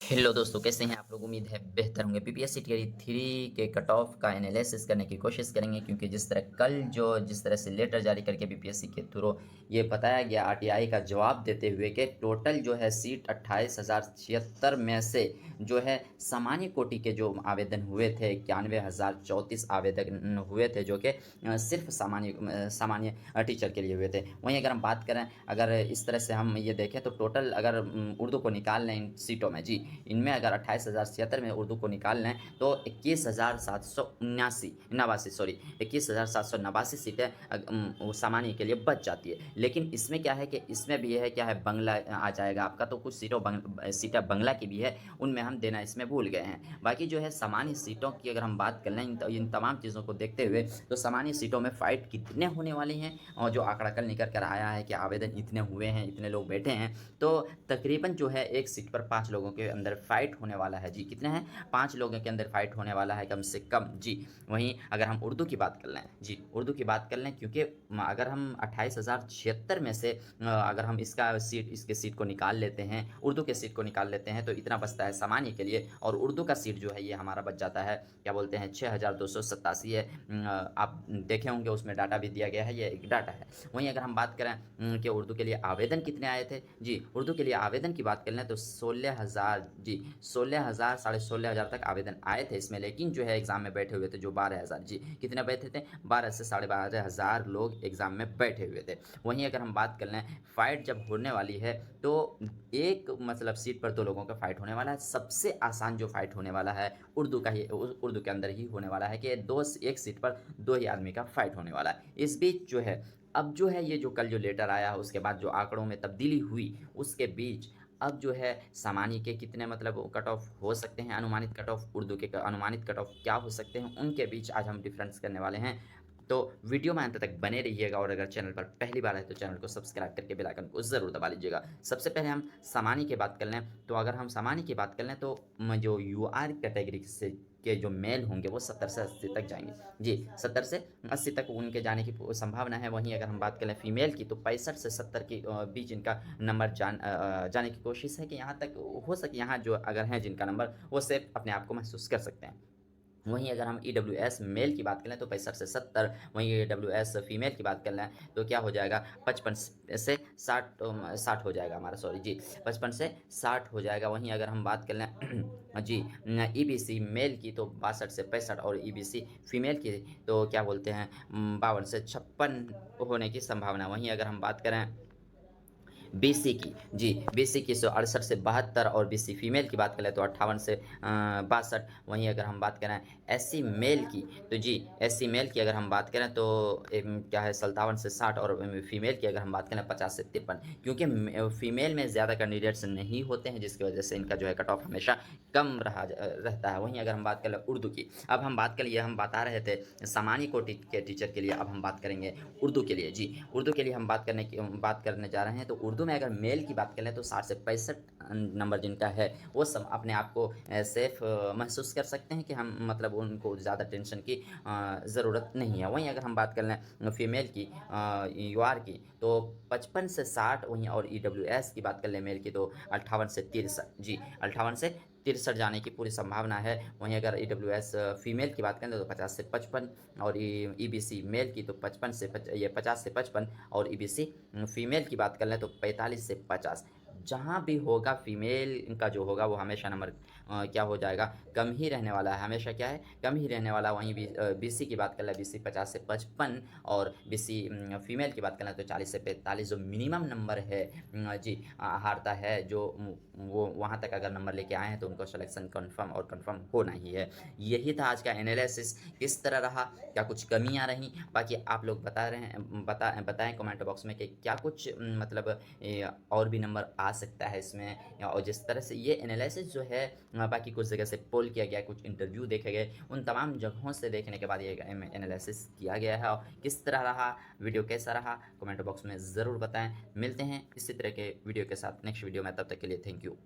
Hello दोस्तों, कैसे हैं आप लोग? उम्मीद है बेहतर होंगे। पीपीएससी टियर 3 के कट ऑफ का एनालिसिस करने की कोशिश करेंगे, क्योंकि जिस तरह से लेटर जारी करके पीपीएससी के थ्रू ये बताया गया आरटीआई का जवाब देते हुए कि टोटल जो है सीट 28,076 में से जो है सामान्य कोटि के जो आवेदन हुए थे 91,034 आवेदन हुए थे, जो कि सिर्फ सामान्य टीचर के लिए हुए थे। वहीं अगर हम बात करें, अगर इस तरह से हम ये देखें तो टोटल अगर उर्दू को निकाल लें इन सीटों में, जी इनमें अगर 28,076 में उर्दू को निकाल लें तो 21,789 सीटें वो सामान्य के लिए बच जाती है। लेकिन इसमें क्या है कि इसमें भी है क्या है, बांग्ला आ जाएगा आपका, तो कुछ सीटें बांग्ला की भी है, उनमें हम देना इसमें भूल गए हैं। बाकी जो है सामान्य सीटों की अगर हम बात कर लें, इन तमाम चीज़ों को देखते हुए तो सामान्य सीटों में फ़ाइट कितने होने वाली हैं, और जो आंकड़ा कल निकल कर आया है कि आवेदन इतने हुए हैं, इतने लोग बैठे हैं, तो तकरीबन जो है एक सीट पर 5 लोगों के अंदर फाइट होने वाला है। जी कितने हैं? 5 लोगों के अंदर फाइट होने वाला है कम से कम। जी वहीं अगर हम उर्दू की बात कर लें, जी उर्दू की बात कर लें, क्योंकि अगर हम 28,076 में से अगर हम इसके सीट को निकाल लेते हैं, उर्दू के सीट को निकाल लेते हैं, तो इतना बचता है सामान्य के लिए, और उर्दू का सीट जो है ये हमारा बच जाता है, क्या बोलते हैं, 6,287 है। आप देखे होंगे उसमें डाटा भी दिया गया है, ये एक डाटा है। वहीं अगर हम बात करें कि उर्दू के लिए आवेदन कितने आए थे, जी उर्दू के लिए आवेदन की बात कर लें तो 16,000, जी 16,000 साढ़े 16,000 तक आवेदन आए थे इसमें, लेकिन जो है एग्ज़ाम में बैठे हुए थे जो 12,000, जी कितने बैठे थे, 12 से साढ़े 12,000 लोग एग्ज़ाम में बैठे हुए थे। वहीं अगर हम बात कर लें, फाइट जब होने वाली है तो एक मतलब सीट पर 2 लोगों का फाइट होने वाला है। सबसे आसान जो फाइट होने वाला है उर्दू का ही, उर्दू के अंदर ही होने वाला है कि एक सीट पर 2 ही आदमी का फाइट होने वाला है। इस बीच जो है, अब जो है ये जो कल जो लेटर आया उसके बाद जो आंकड़ों में तब्दीली हुई, उसके बीच अब जो है सामान्य के कितने मतलब कट ऑफ हो सकते हैं, अनुमानित कट ऑफ, उर्दू के अनुमानित कट ऑफ क्या हो सकते हैं, उनके बीच आज हम डिफरेंस करने वाले हैं। तो वीडियो में अंत तक बने रहिएगा, और अगर चैनल पर पहली बार है तो चैनल को सब्सक्राइब करके बेल आइकन को ज़रूर दबा लीजिएगा। सबसे पहले हम सामान्य की बात कर लें, तो अगर हम सामान्य की बात कर लें तो जो यूआर कैटेगरी से के जो मेल होंगे वो 70 से 80 तक जाएंगे। जी 70 से 80 तक उनके जाने की संभावना है। वहीं अगर हम बात करें फीमेल की, तो 65 से 70 के बीच इनका नंबर जाने की कोशिश है, कि यहाँ तक हो सके, यहाँ जो अगर हैं जिनका नंबर, वो सेफ अपने आप को महसूस कर सकते हैं। वहीं अगर हम ईडब्ल्यूएस मेल की बात करें तो 65 से 70, वहीं ईडब्ल्यूएस फीमेल की बात कर लें तो क्या हो जाएगा, 55 से 60 हो जाएगा हमारा, सॉरी जी 55 से 60 हो जाएगा। वहीं अगर हम बात कर लें जी ईबीसी मेल की तो 62 से 65, और ईबीसी फीमेल की तो क्या बोलते हैं 52 से 56 होने की संभावना। वहीं अगर हम बात करें बीसी की, जी बीसी की 168 से 72, और बीसी फीमेल की बात करें तो 58 से 62। वहीं अगर हम बात करें एससी मेल की, तो जी एससी मेल की अगर हम बात करें तो क्या है 57 से 60, और फीमेल की अगर हम बात करें 50 से 53, क्योंकि फीमेल में ज़्यादा कैंडिडेट्स नहीं होते हैं, जिसकी वजह से इनका जो है कट ऑफ हमेशा कम रहता है। वहीं अगर हम बात करें उर्दू की, अब हम बात करिए, हम बता रहे थे सामान्य कोटि के टीचर के लिए, अब हम बात करेंगे उर्दू के लिए। जी उर्दू के लिए हम बात करने जा रहे हैं, तो उर्दू में अगर मेल की बात करें तो 60 से 65 नंबर जिनका है वो सब अपने आप को सेफ महसूस कर सकते हैं, कि हम मतलब उनको ज़्यादा टेंशन की ज़रूरत नहीं है। वहीं अगर हम बात कर लें फीमेल की, यूआर की, तो 55 से 60, वहीं और ईडब्ल्यूएस की बात कर लें मेल की तो 58 से 63, जी 58 से 63 जाने की पूरी संभावना है। वहीं अगर ईडब्ल्यूएस फीमेल की बात करें तो 50 से 55, और ईबीसी मेल की तो 50 से 55, और ईबीसी फीमेल की बात कर लें तो 45 से 50। जहाँ भी होगा फीमेल का जो होगा वो हमेशा नंबर क्या हो जाएगा, कम ही रहने वाला है, हमेशा क्या है, कम ही रहने वाला। वहीं बीसी की बात कर लें, बीसी 50 से 55, और बीसी फीमेल की बात कर लें तो 40 से 45 जो मिनिमम नंबर है जी हारता है, जो वो वहाँ तक अगर नंबर लेके आए हैं तो उनको सिलेक्शन कंफर्म और कंफर्म होना ही है। यही था आज का एनालिसिस, किस तरह रहा, क्या कुछ कमियाँ रहीं, बाकी आप लोग बताएं कमेंट बॉक्स में कि क्या कुछ मतलब और भी नंबर आ सकता है इसमें, और जिस तरह से ये एनालिसिस जो है बाकी कुछ जगह से पोल किया गया, कुछ इंटरव्यू देखे गए, उन तमाम जगहों से देखने के बाद ये एनालिसिस किया गया है। और किस तरह रहा, वीडियो कैसा रहा, कमेंट बॉक्स में ज़रूर बताएं। मिलते हैं इसी तरह के वीडियो के साथ नेक्स्ट वीडियो में, तब तक के लिए थैंक यू।